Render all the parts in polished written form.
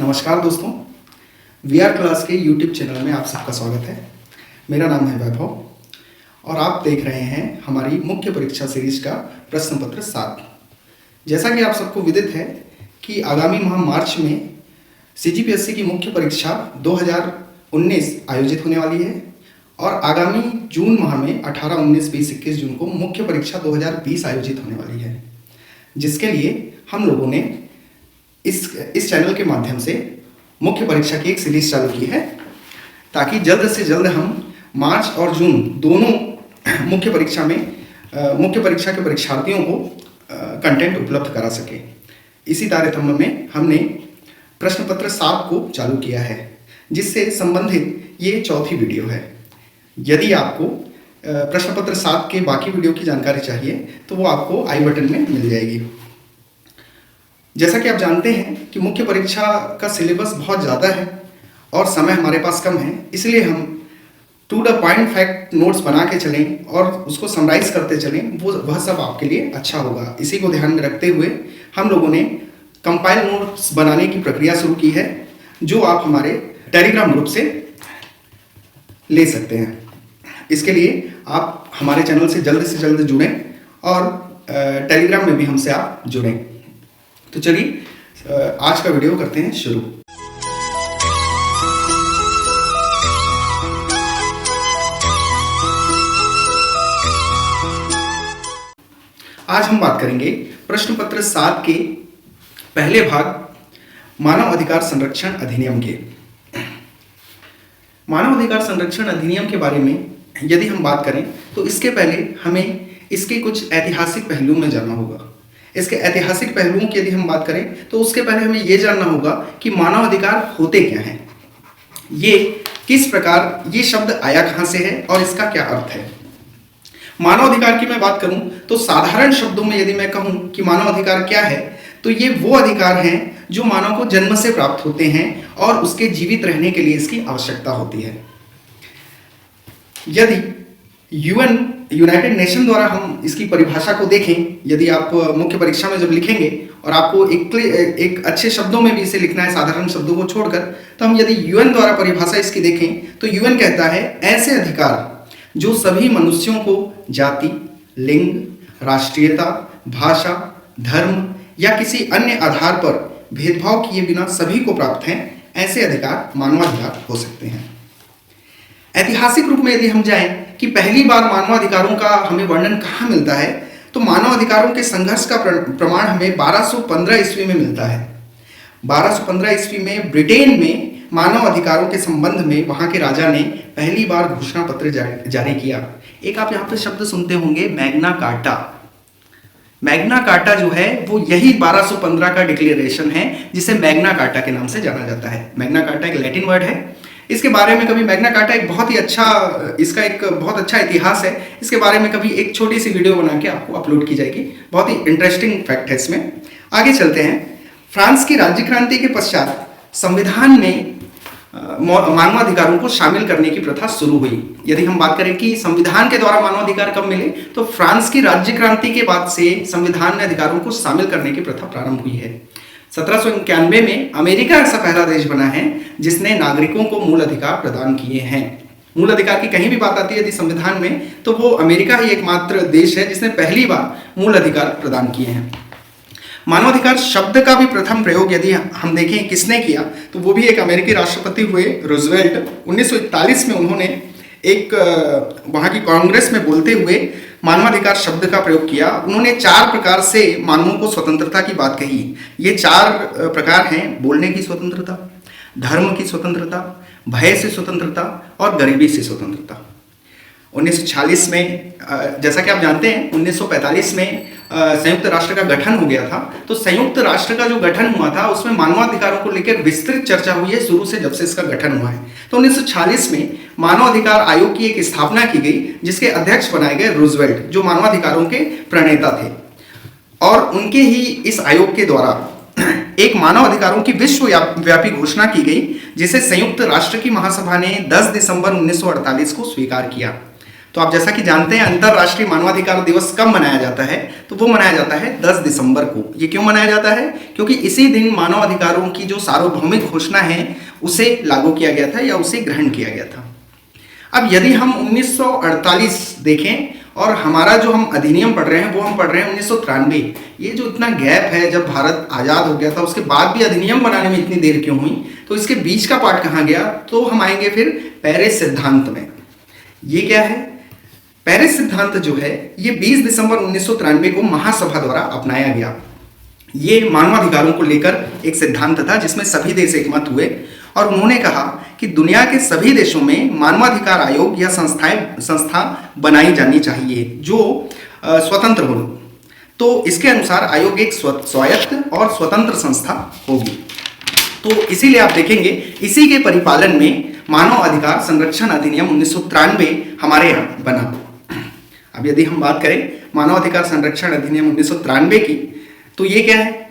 नमस्कार दोस्तों, VR class के यूट्यूब चैनल में आप सबका स्वागत है। मेरा नाम है वैभव और आप देख रहे हैं हमारी मुख्य परीक्षा सीरीज का प्रश्न पत्र 7। जैसा कि आप सबको विदित है कि आगामी माह मार्च में सीजीपीएससी की मुख्य परीक्षा 2019 आयोजित होने वाली है और आगामी जून माह में 18, 19, 20, 21 जून को मुख्य परीक्षा 2020 आयोजित होने वाली है, जिसके लिए हम लोगों ने इस चैनल के माध्यम से मुख्य परीक्षा की एक सीरीज चालू की है, ताकि जल्द से जल्द हम मार्च और जून दोनों मुख्य परीक्षा के परीक्षार्थियों को कंटेंट उपलब्ध करा सके। इसी तारतम्य में हमने प्रश्न पत्र 7 को चालू किया है, जिससे संबंधित ये चौथी वीडियो है। यदि आपको प्रश्न पत्र 7 के बाकी वीडियो की जानकारी चाहिए तो वो आपको आई बटन में मिल जाएगी। जैसा कि आप जानते हैं कि मुख्य परीक्षा का सिलेबस बहुत ज़्यादा है और समय हमारे पास कम है, इसलिए हम to the point fact notes बना के चलें और उसको समराइज करते चलें, वह सब आपके लिए अच्छा होगा। इसी को ध्यान में रखते हुए हम लोगों ने कंपाइल नोट्स बनाने की प्रक्रिया शुरू की है, जो आप हमारे टेलीग्राम ग्रुप से ले सकते हैं। इसके लिए आप हमारे चैनल से जल्द जुड़ें और टेलीग्राम में भी हमसे आप जुड़ें। तो चलिए आज का वीडियो करते हैं शुरू। आज हम बात करेंगे प्रश्न पत्र 7 के पहले भाग मानव अधिकार संरक्षण अधिनियम के। मानव अधिकार संरक्षण अधिनियम के बारे में यदि हम बात करें तो इसके पहले हमें इसके कुछ ऐतिहासिक पहलुओं में जानना होगा। इसके ऐतिहासिक पहलुओं की यदि हम बात करें तो उसके पहले हमें यह जानना होगा कि मानव अधिकार होते क्या हैं, ये किस प्रकार ये शब्द आया कहाँ से है और इसका क्या अर्थ है। मानव अधिकार की मैं बात करूं तो साधारण शब्दों में यदि मैं कहूं कि मानव अधिकार क्या है, तो ये वो अधिकार हैं जो मानव को जन्म से प्राप्त होते हैं और उसके जीवित रहने के लिए इसकी आवश्यकता होती है। यदि यूनाइटेड नेशन द्वारा हम इसकी परिभाषा को देखें, यदि आप मुख्य परीक्षा में जब लिखेंगे और आपको एक अच्छे शब्दों में भी इसे लिखना है, साधारण शब्दों को छोड़कर, तो हम यदि यूएन द्वारा परिभाषा इसकी देखें तो यूएन कहता है ऐसे अधिकार जो सभी मनुष्यों को जाति, लिंग, राष्ट्रीयता, भाषा, धर्म या किसी अन्य आधार पर भेदभाव किए बिना सभी को प्राप्त हैं, ऐसे अधिकार मानवाधिकार हो सकते हैं। ऐतिहासिक रूप में यदि हम जाएं कि पहली बार मानवाधिकारों का हमें वर्णन कहाँ मिलता है, तो मानवाधिकारों के संघर्ष का प्रमाण हमें 1215 ईस्वी में मिलता है। 1215 ईस्वी में ब्रिटेन में मानव अधिकारों के संबंध में वहाँ के राजा ने पहली बार घोषणा पत्र जारी किया। एक आप यहाँ पे शब्द सुनते होंगे, मैग्ना कार्टा। मैग्ना कार्टा जो है वो यही 1215 का डिक्लेरेशन है, जिसे मैग्ना कार्टा के नाम से जाना जाता है। मैग्ना कार्टा एक लैटिन वर्ड है। इसके बारे में कभी मैग्ना कार्टा एक बहुत अच्छा इतिहास है। इसके बारे में कभी एक छोटी सी वीडियो बना के आपको अपलोड की जाएगी। बहुत ही इंटरेस्टिंग फैक्ट है इसमें। आगे चलते हैं। फ्रांस की राज्य क्रांति के पश्चात संविधान में मानवाधिकारों को शामिल करने की प्रथा शुरू हुई। यदि हम बात करें कि संविधान के द्वारा मानवाधिकार कब मिले, तो फ्रांस की राज्य क्रांति के बाद से संविधान में अधिकारों को शामिल करने की प्रथा प्रारंभ हुई है। 1791 में अमेरिका ऐसा पहला देश बना है जिसने नागरिकों को मूल अधिकार प्रदान किए हैं। मूल अधिकार की कहीं भी बात आती है यदि संविधान में, तो वो अमेरिका ही एकमात्र देश है जिसने पहली बार मूल अधिकार प्रदान किए हैं। मानवाधिकार शब्द का भी प्रथम प्रयोग यदि हम देखें किसने किया, तो वो भी एक अमेरिकी राष्ट्रपति हुए, रूजवेल्ट। 1941 में उन्होंने एक वहाँ की कांग्रेस में बोलते हुए मानवाधिकार शब्द का प्रयोग किया। उन्होंने 4 प्रकार से मानवों को स्वतंत्रता की बात कही। ये 4 प्रकार हैं: बोलने की स्वतंत्रता, धर्म की स्वतंत्रता, भय से स्वतंत्रता और गरीबी से स्वतंत्रता। 1946 में, जैसा कि आप जानते हैं, 1945 में संयुक्त राष्ट्र का गठन हो गया था। तो संयुक्त राष्ट्र का जो गठन हुआ था उसमें मानवाधिकारों को लेकर विस्तृत चर्चा हुई है शुरू से, जब से इसका गठन हुआ है। तो 1946 में मानवाधिकार आयोग की एक स्थापना की गई, जिसके अध्यक्ष बनाए गए रूजवेल्ट, जो मानवाधिकारों के प्रणेता थे। और उनके ही इस आयोग के द्वारा एक मानव अधिकारों की विश्वव्यापी घोषणा की गई, जिसे संयुक्त राष्ट्र की महासभा ने 10 दिसंबर 1948 को स्वीकार किया। तो आप जैसा कि जानते हैं अंतर्राष्ट्रीय मानवाधिकार दिवस कब मनाया जाता है, तो वो मनाया जाता है 10 दिसंबर को। ये क्यों मनाया जाता है? क्योंकि इसी दिन मानवाधिकारों की जो सार्वभौमिक घोषणा है उसे लागू किया गया था या उसे ग्रहण किया गया था। अब यदि हम 1948 देखें और हमारा जो हम अधिनियम पढ़ रहे हैं वो हम पढ़ रहे हैं 1993, ये जो इतना गैप है, जब भारत आज़ाद हो गया था उसके बाद भी अधिनियम बनाने में इतनी देर क्यों हुई, तो इसके बीच का पार्ट कहाँ गया? तो हम आएंगे फिर पेरिस सिद्धांत में। ये क्या है? पेरिस सिद्धांत जो है ये 20 दिसंबर 1993 को महासभा द्वारा अपनाया गया। ये मानवाधिकारों को लेकर एक सिद्धांत था जिसमें सभी देश एकमत हुए और उन्होंने कहा कि दुनिया के सभी देशों में मानवाधिकार आयोग या संस्था बनाई जानी चाहिए जो स्वतंत्र हो। तो इसके अनुसार आयोग एक स्वायत्त और स्वतंत्र संस्था होगी। तो इसीलिए आप देखेंगे इसी के परिपालन में मानव अधिकार संरक्षण अधिनियम 1993 हमारे यहाँ बना। अब यदि हम बात करें मानव अधिकार संरक्षण अधिनियम 1993 की, तो ये क्या है?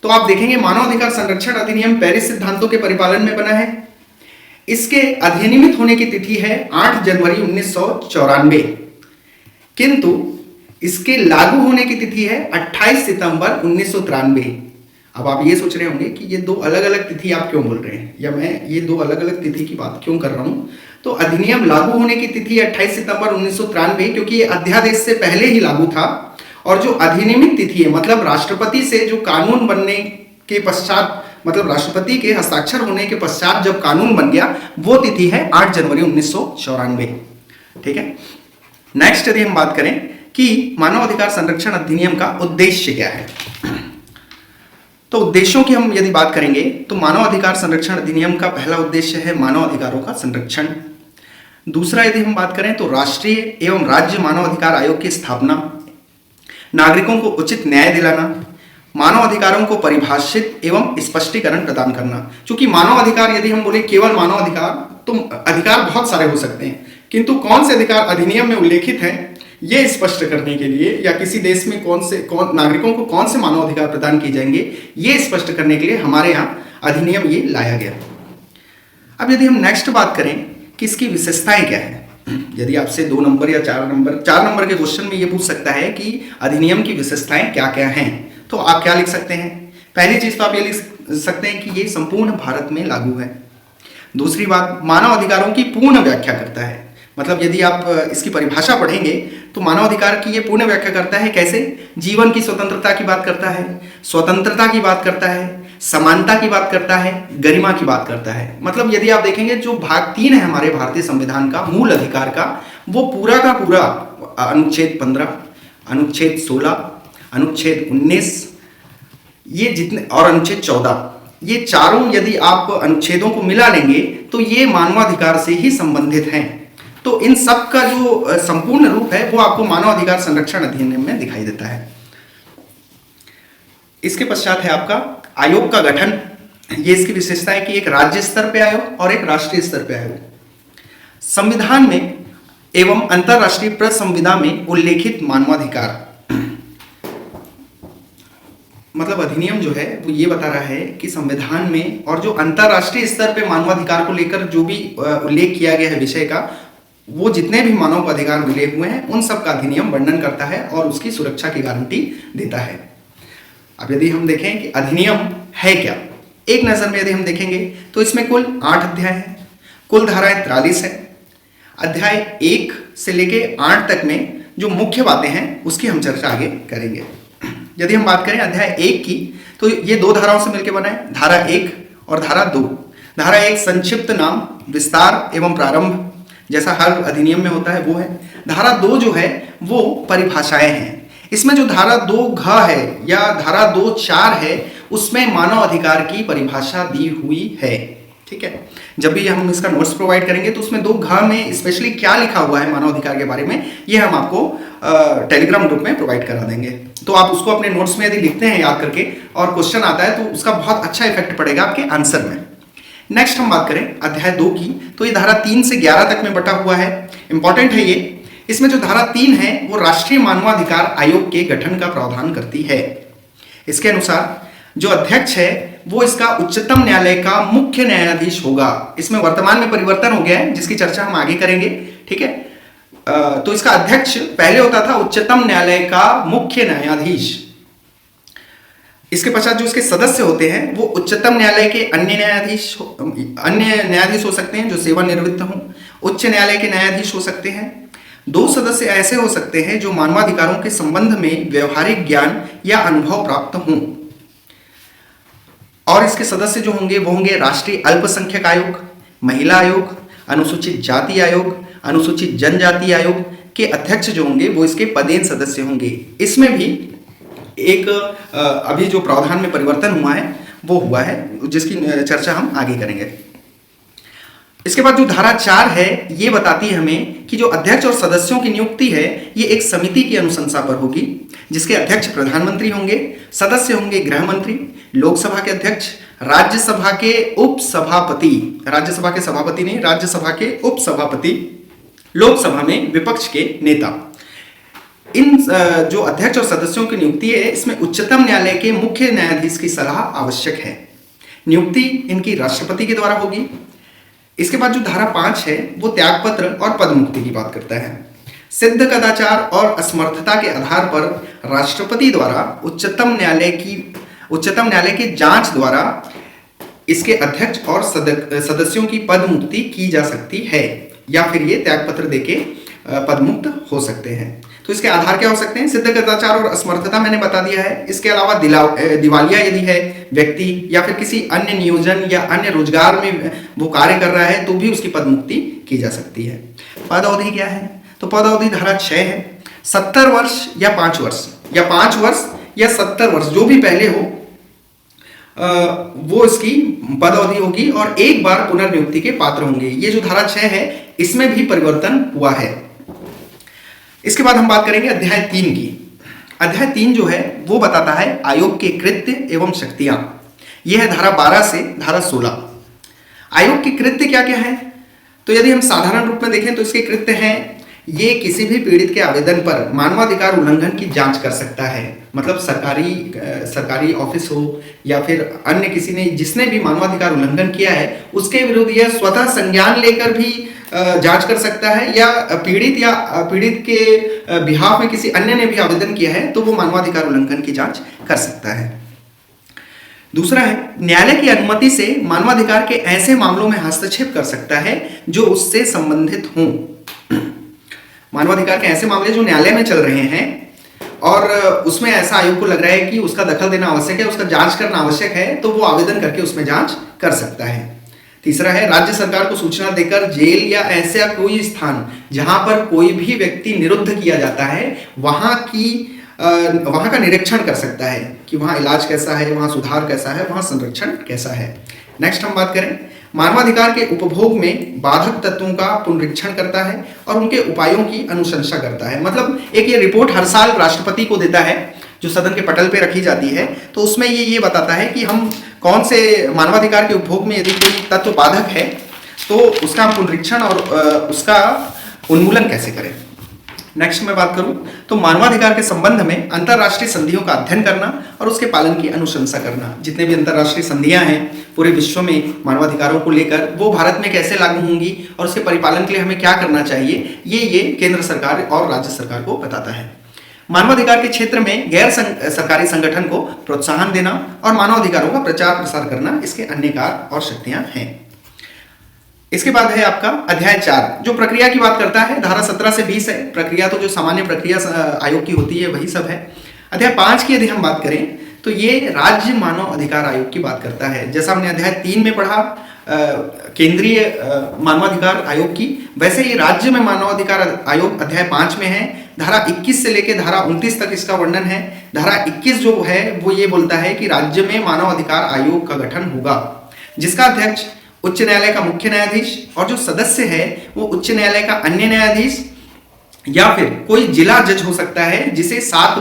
तो आप देखेंगे मानव अधिकार संरक्षण अधिनियम पेरिस सिद्धांतों के परिपालन में बना है। इसके अधिनियमित होने की तिथि है 8 जनवरी 1994, किंतु इसके लागू होने की तिथि है 28 सितंबर 1993। अब आप ये सोच रहे होंगे कि ये दो अलग अलग तिथि आप क्यों बोल रहे हैं, या मैं ये दो अलग अलग तिथि की बात क्यों कर रहा हूं। तो अधिनियम लागू होने की तिथि 28 सितंबर 1993 क्योंकि ये अध्यादेश से पहले ही लागू था, और जो अधिनियमित तिथि है मतलब राष्ट्रपति से जो कानून बनने के पश्चात, मतलब राष्ट्रपति के हस्ताक्षर होने के पश्चात जब कानून बन गया, वो तिथि है 8 जनवरी 1994। ठीक है। नेक्स्ट यदि हम बात करें कि मानव अधिकार संरक्षण अधिनियम का उद्देश्य क्या है, तो उद्देश्यों की हम यदि बात करेंगे तो मानव अधिकार संरक्षण अधिनियम का पहला उद्देश्य है मानव अधिकारों का संरक्षण। दूसरा यदि हम बात करें तो राष्ट्रीय एवं राज्य मानव अधिकार आयोग की स्थापना, नागरिकों को उचित न्याय दिलाना, मानव अधिकारों को परिभाषित एवं स्पष्टीकरण प्रदान करना। क्योंकि मानव अधिकार यदि हम बोले केवल मानव अधिकार, तो अधिकार बहुत सारे हो सकते हैं, किंतु कौन से अधिकार अधिनियम में उल्लेखित हैं ये स्पष्ट करने के लिए, या किसी देश में कौन नागरिकों को कौन से मानव अधिकार प्रदान किए जाएंगे ये स्पष्ट करने के लिए हमारे यहाँ अधिनियम ये लाया गया। अब यदि हम नेक्स्ट बात करें कि इसकी विशेषताएं क्या है, यदि आपसे 2 नंबर या 4 नंबर के क्वेश्चन में ये पूछ सकता है कि अधिनियम की विशेषताएं क्या क्या हैं, तो आप क्या लिख सकते हैं? पहली चीज तो आप ये लिख सकते हैं कि ये संपूर्ण भारत में लागू है। दूसरी बात, मानव अधिकारों की पूर्ण व्याख्या करता है। मतलब यदि आप इसकी परिभाषा पढ़ेंगे तो मानव अधिकार की ये पूर्ण व्याख्या करता है। कैसे? जीवन की स्वतंत्रता की बात करता है, स्वतंत्रता की बात करता है, समानता की बात करता है, गरिमा की बात करता है। मतलब यदि आप देखेंगे जो भाग 3 है हमारे भारतीय संविधान का मूल अधिकार का, वो पूरा का पूरा अनुच्छेद 15, अनुच्छेद 16, अनुच्छेद 19 ये जितने और अनुच्छेद 14, ये चारों यदि आप अनुच्छेदों को मिला लेंगे तो ये मानवाधिकार से ही संबंधित हैं। तो इन सब का जो संपूर्ण रूप है वो आपको मानव अधिकार संरक्षण अधिनियम में दिखाई देता है। इसके पश्चात है आपका आयोग का गठन। ये इसकी विशेषता है कि एक राज्य स्तर पे आयोग और एक राष्ट्रीय स्तर पे आयोग। संविधान में एवं अंतरराष्ट्रीय प्रसंविदा में उल्लेखित मानवाधिकार, मतलब अधिनियम जो है वो ये बता रहा है कि संविधान में और जो अंतरराष्ट्रीय स्तर पे मानवाधिकार को लेकर जो भी उल्लेख किया गया है विषय का, वो जितने भी मानव अधिकार मिले हुए हैं उन सब का अधिनियम वर्णन करता है और उसकी सुरक्षा की गारंटी देता है। अब यदि हम देखें कि अधिनियम है क्या, एक नजर में यदि हम देखेंगे तो इसमें कुल 8 अध्याय हैं, कुल धाराएं 43 है। अध्याय 1 से लेके 8 तक में जो मुख्य बातें हैं उसकी हम चर्चा आगे करेंगे। यदि हम बात करें अध्याय 1 की, तो ये 2 धाराओं से मिलकर बना है, धारा 1 और धारा 2। धारा 1 संक्षिप्त नाम, विस्तार एवं प्रारंभ जैसा हर अधिनियम में होता है वो है। धारा 2 जो है वो परिभाषाएं हैं। इसमें जो धारा 2 घ है या धारा 2 4 है उसमें मानव अधिकार की परिभाषा दी हुई है। ठीक है, जब भी हम इसका नोट्स प्रोवाइड करेंगे तो उसमें 2 घ में स्पेशली क्या लिखा हुआ है मानव अधिकार के बारे में, ये हम आपको टेलीग्राम ग्रुप में प्रोवाइड करा देंगे। तो आप उसको अपने नोट्स में यदि लिखते हैं याद करके और क्वेश्चन आता है तो उसका बहुत अच्छा इफेक्ट पड़ेगा आपके आंसर में। नेक्स्ट हम बात करें अध्याय 2 की, तो ये धारा 3 से 11 तक में बटा हुआ है, इंपॉर्टेंट है ये। इसमें जो धारा 3 है वो राष्ट्रीय मानवाधिकार आयोग के गठन का प्रावधान करती है। इसके अनुसार जो अध्यक्ष है वो इसका उच्चतम न्यायालय का मुख्य न्यायाधीश होगा। इसमें वर्तमान में परिवर्तन हो गया है जिसकी चर्चा हम आगे करेंगे। ठीक है, तो इसका अध्यक्ष पहले होता था उच्चतम न्यायालय का मुख्य न्यायाधीश। इसके पश्चात जो इसके सदस्य होते हैं वो उच्चतम न्यायालय के अन्य न्यायाधीश हो सकते हैं जो सेवानिवृत्त हों, उच्च न्यायालय के न्यायाधीश हो सकते हैं। 2 सदस्य ऐसे हो सकते हैं जो मानवाधिकारों के संबंध में व्यवहारिक ज्ञान या अनुभव प्राप्त हों, और इसके सदस्य जो होंगे वो होंगे राष्ट्रीय अल्पसंख्यक आयोग, महिला आयोग, अनुसूचित जाति आयोग, अनुसूचित जनजाति आयोग के अध्यक्ष जो होंगे वो इसके पदेन सदस्य होंगे। इसमें भी एक अभी जो प्रावधान में परिवर्तन हुआ है वो हुआ है, जिसकी चर्चा हम आगे करेंगे। इसके बाद जो धारा 4 है ये बताती है हमें कि जो अध्यक्ष और सदस्यों की नियुक्ति है ये एक समिति की अनुशंसा पर होगी, जिसके अध्यक्ष प्रधानमंत्री होंगे, सदस्य होंगे गृह मंत्री, लोकसभा के अध्यक्ष, राज्यसभा के उपसभापति, राज्यसभा के सभापति नहीं, राज्यसभा के उपसभापति, लोकसभा में विपक्ष के नेता। इन जो अध्यक्ष और सदस्यों की नियुक्ति है इसमें उच्चतम न्यायालय के मुख्य न्यायाधीश की सलाह आवश्यक है। नियुक्ति इनकी राष्ट्रपति के द्वारा होगी। इसके बाद जो धारा 5 है वो त्यागपत्र और पदमुक्ति की बात करता है। सिद्ध कदाचार और असमर्थता के आधार पर राष्ट्रपति द्वारा उच्चतम न्यायालय के जांच द्वारा इसके अध्यक्ष और सदस्यों की पदमुक्ति की जा सकती है, या फिर ये त्यागपत्र देके पदमुक्त हो सकते हैं। तो इसके आधार क्या हो सकते हैं? सिद्ध कदाचार और असमर्थता मैंने बता दिया है। इसके अलावा दिवालिया यदि है व्यक्ति, या फिर किसी अन्य नियोजन या अन्य रोजगार में वो कार्य कर रहा है तो भी उसकी पदमुक्ति की जा सकती है। पद अवधि क्या है? तो पद अवधि धारा 6 है। 70 वर्ष या 5 वर्ष, या 5 वर्ष या 70 वर्ष, जो भी पहले हो वो इसकी पद अवधि होगी, और एक बार पुनर्नियुक्ति के पात्र होंगे। ये जो धारा 6 है इसमें भी परिवर्तन हुआ है। इसके बाद हम बात करेंगे अध्याय 3 की। अध्याय 3 जो है वो बताता है आयोग के कृत्य एवं शक्तियां। यह है धारा 12 से धारा 16। आयोग के कृत्य क्या क्या है? तो यदि हम साधारण रूप में देखें तो इसके कृत्य हैं, ये किसी भी पीड़ित के आवेदन पर मानवाधिकार उल्लंघन की जांच कर सकता है। मतलब सरकारी ऑफिस हो या फिर अन्य किसी ने जिसने भी मानवाधिकार उल्लंघन किया है उसके विरुद्ध यह स्वतः संज्ञान लेकर भी जांच कर सकता है, या पीड़ित के बिहाफ में किसी अन्य ने भी आवेदन किया है तो वो मानवाधिकार उल्लंघन की जांच कर सकता है। दूसरा है न्यायालय की अनुमति से मानवाधिकार के ऐसे मामलों में हस्तक्षेप कर सकता है जो उससे संबंधित हों। मानवाधिकार के ऐसे मामले जो न्यायालय में चल रहे हैं और उसमें ऐसा आयोग को लग रहा है कि उसका दखल देना आवश्यक है, उसका जांच करना आवश्यक है, तो वो आवेदन करके उसमें जांच कर सकता है। तीसरा है राज्य सरकार को सूचना देकर जेल या ऐसा कोई स्थान जहां पर कोई भी व्यक्ति निरुद्ध किया जाता है वहां का निरीक्षण कर सकता है कि वहां इलाज कैसा है, वहां सुधार कैसा है, वहां संरक्षण कैसा है। नेक्स्ट हम बात करें मानवाधिकार के उपभोग में बाधक तत्वों का पुनरीक्षण करता है और उनके उपायों की अनुशंसा करता है। मतलब एक ये रिपोर्ट हर साल राष्ट्रपति को देता है जो सदन के पटल पे रखी जाती है, तो उसमें ये बताता है कि हम कौन से मानवाधिकार के उपभोग में यदि कोई तत्व बाधक है तो उसका पुनरीक्षण और उसका उन्मूलन कैसे करें। नेक्स्ट मैं बात करूं तो मानवाधिकार के संबंध में अंतर्राष्ट्रीय संधियों का अध्ययन करना और उसके पालन की अनुशंसा करना। जितने भी अंतर्राष्ट्रीय संधियां हैं पूरे विश्व में मानवाधिकारों को लेकर, वो भारत में कैसे लागू होंगी और उसके परिपालन के लिए हमें क्या करना चाहिए, ये केंद्र सरकार और राज्य सरकार को बताता है। मानवाधिकार के क्षेत्र में गैर सरकारी संगठन को प्रोत्साहन देना और मानवाधिकारों का प्रचार प्रसार करना इसके अन्य कार्य और शक्तियां हैं। इसके बाद है आपका अध्याय 4 जो प्रक्रिया की बात करता है। धारा 17 से 20 है। प्रक्रिया तो जो सामान्य प्रक्रिया आयोग की होती है वही सब है। अध्याय 5 की यदि हम बात करें तो ये राज्य मानव अधिकार आयोग की बात करता है। जैसा हमने अध्याय 3 में पढ़ा केंद्रीय मानवाधिकार आयोग की, वैसे ही राज्य में मानवाधिकार आयोग अध्याय 5 में है। धारा 21 से लेकर धारा 29 तक इसका वर्णन है। धारा 21 जो है वो ये बोलता है कि राज्य में मानवाधिकार आयोग का गठन होगा जिसका अध्यक्ष उच्च न्यायालय का मुख्य न्यायाधीश और जो सदस्य है वो उच्च न्यायालय का अन्य न्यायाधीश या फिर कोई जिला जज हो सकता है जिसे 7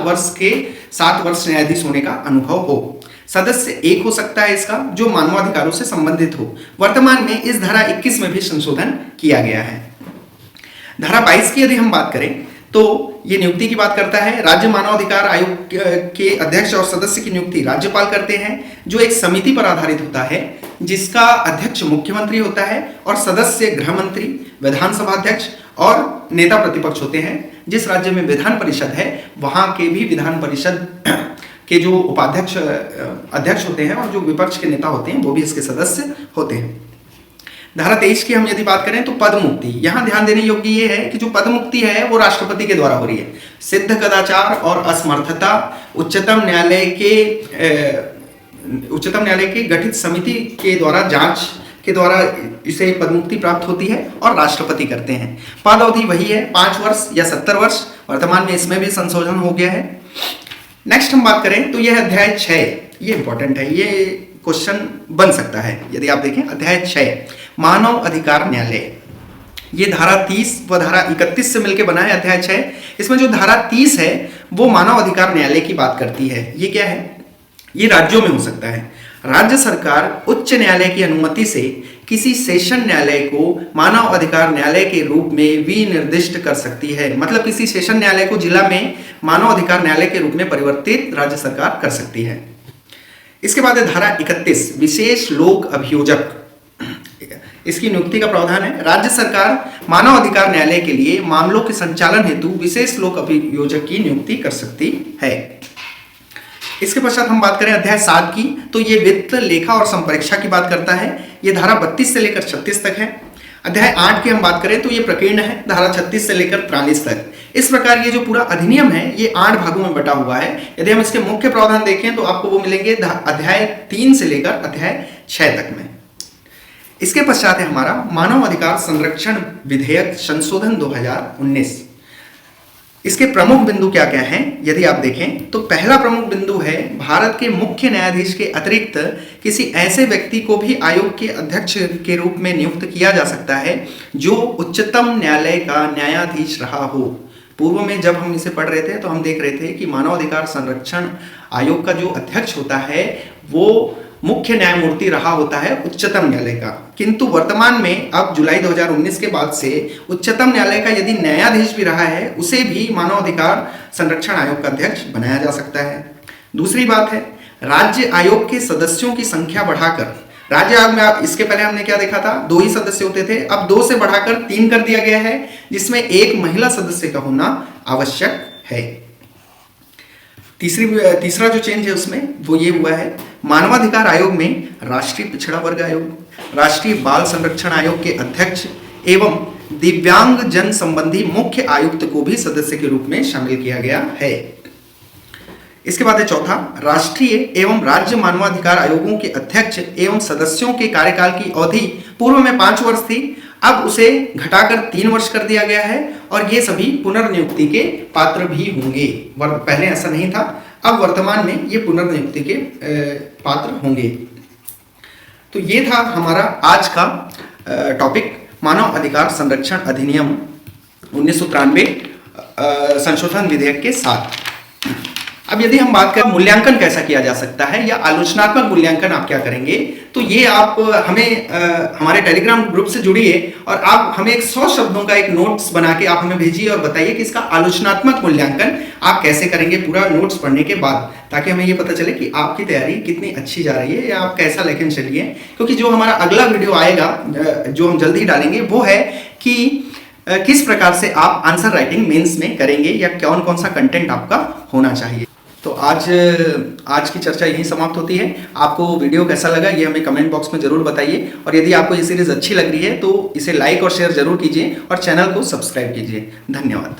वर्ष न्यायाधीश होने का अनुभव हो। सदस्य एक हो सकता है इसका जो मानवाधिकारों से संबंधित हो। वर्तमान में इस धारा 21 में भी संशोधन किया गया है। धारा 22 की यदि हम बात करें तो ये नियुक्ति की बात करता है। राज्य मानवाधिकार आयोग के अध्यक्ष और सदस्य की नियुक्ति राज्यपाल करते हैं जो एक समिति पर आधारित होता है जिसका अध्यक्ष मुख्यमंत्री होता है और सदस्य गृह मंत्री, विधानसभा अध्यक्ष और नेता प्रतिपक्ष होते हैं। जिस राज्य में विधान परिषद है वहां के भी विधान परिषद के जो उपाध्यक्ष अध्यक्ष होते हैं और जो विपक्ष के नेता होते हैं वो भी इसके सदस्य होते हैं। धारा 23 की हम यदि बात करें तो पद मुक्ति, यहां ध्यान देने योग्य ये है कि जो पद मुक्ति है वो राष्ट्रपति के द्वारा हो रही है। सिद्ध कदाचार और असमर्थता उच्चतम न्यायालय के गठित समिति के द्वारा जांच के द्वारा इसे पद मुक्ति प्राप्त होती है और राष्ट्रपति करते हैं। पद अवधि वही है 5 वर्ष या 70 वर्ष, वर्तमान में इसमें भी संशोधन हो गया है। नेक्स्ट हम बात करें तो यह अध्याय 6, ये इंपॉर्टेंट है, ये क्वेश्चन बन सकता है यदि आप देखें। अध्याय 6 मानव अधिकार न्यायालय, ये धारा 30 व धारा 31 से मिलकर बना है अध्याय 6। इसमें जो धारा 30 है वो मानव अधिकार न्यायालय की बात करती है। ये क्या है? ये राज्यों में हो सकता है। राज्य सरकार उच्च न्यायालय की अनुमति से किसी सेशन न्यायालय को मानव अधिकार न्यायालय के रूप में विनिर्दिष्ट कर सकती है। मतलब किसी सेशन न्यायालय को जिला में मानव अधिकार न्यायालय के रूप में परिवर्तित राज्य सरकार कर सकती है। इसके बाद है धारा 31 विशेष लोक अभियोजक, इसकी नियुक्ति का प्रावधान है। राज्य सरकार मानव अधिकार न्यायालय के लिए मामलों के संचालन हेतु विशेष लोक अभियोजक की नियुक्ति कर सकती है। इसके पश्चात हम बात करें अध्याय 7 की तो ये वित्त लेखा और संपरीक्षा की बात करता है। ये धारा 32 से लेकर 36 तक है। अध्याय 8 की हम बात करें तो ये प्रकीर्ण है, धारा 36 से लेकर 43 तक। इस प्रकार ये जो पूरा अधिनियम है ये 8 भागों में बटा हुआ है। यदि हम इसके मुख्य प्रावधान देखें तो आपको वो मिलेंगे अध्याय 3 से लेकर अध्याय 6 तक में। इसके पश्चात है हमारा मानव अधिकार संरक्षण विधेयक संशोधन 2019। इसके प्रमुख बिंदु क्या क्या हैं यदि आप देखें तो पहला प्रमुख बिंदु है भारत के मुख्य न्यायाधीश के अतिरिक्त किसी ऐसे व्यक्ति को भी आयोग के अध्यक्ष के रूप में नियुक्त किया जा सकता है जो उच्चतम न्यायालय का न्यायाधीश रहा हो। पूर्व में जब हम इसे पढ़ रहे थे तो हम देख रहे थे कि मानव अधिकार संरक्षण आयोग का जो अध्यक्ष होता है वो मुख्य न्यायमूर्ति रहा होता है उच्चतम न्यायालय का, किंतु वर्तमान में अब जुलाई 2019 के बाद से उच्चतम न्यायालय का यदि न्यायाधीश भी रहा है उसे भी मानव अधिकार संरक्षण आयोग का अध्यक्ष बनाया जा सकता है। दूसरी बात है राज्य आयोग के सदस्यों की संख्या बढ़ाकर, राज्य आयोग में इसके पहले हमने क्या देखा था 2 ही सदस्य होते थे, अब 2 से बढ़ाकर 3 कर दिया गया है जिसमें एक महिला सदस्य का होना आवश्यक है। तीसरा जो चेंज है उसमें वो ये हुआ है मानवाधिकार आयोग में राष्ट्रीय पिछड़ा वर्ग आयोग, राष्ट्रीय बाल संरक्षण आयोग के अध्यक्ष एवं दिव्यांग जन संबंधी मुख्य आयुक्त को भी सदस्य के रूप में शामिल किया गया है। इसके बाद है चौथा राष्ट्रीय एवं राज्य मानवाधिकार आयोगों के अध्यक्ष एवं सदस्यों के कार्यकाल की अवधि पूर्व में 5 वर्ष थी, अब उसे घटाकर 3 वर्ष कर दिया गया है और ये सभी पुनर्नियुक्ति के पात्र भी होंगे। पहले ऐसा नहीं था, अब वर्तमान में ये पुनर्नियुक्ति के पात्र होंगे। तो ये था हमारा आज का टॉपिक मानव अधिकार संरक्षण अधिनियम 1993 संशोधन विधेयक के साथ। अब यदि हम बात करें मूल्यांकन कैसा किया जा सकता है या आलोचनात्मक मूल्यांकन आप क्या करेंगे, तो ये आप हमें हमारे टेलीग्राम ग्रुप से जुड़िए और आप हमें 100 शब्दों का एक नोट्स बना के आप हमें भेजिए और बताइए कि इसका आलोचनात्मक मूल्यांकन आप कैसे करेंगे पूरा नोट्स पढ़ने के बाद, ताकि हमें ये पता चले कि आपकी तैयारी कितनी अच्छी जा रही है या आप कैसा लेकिन चलिए। क्योंकि जो हमारा अगला वीडियो आएगा जो हम जल्दी डालेंगे वो है कि किस प्रकार से आप आंसर राइटिंग मेंस में करेंगे या कौन कौन सा कंटेंट आपका होना चाहिए। तो आज की चर्चा यहीं समाप्त होती है। आपको वीडियो कैसा लगा ये हमें कमेंट बॉक्स में जरूर बताइए और यदि आपको ये सीरीज अच्छी लग रही है तो इसे लाइक और शेयर जरूर कीजिए और चैनल को सब्सक्राइब कीजिए। धन्यवाद।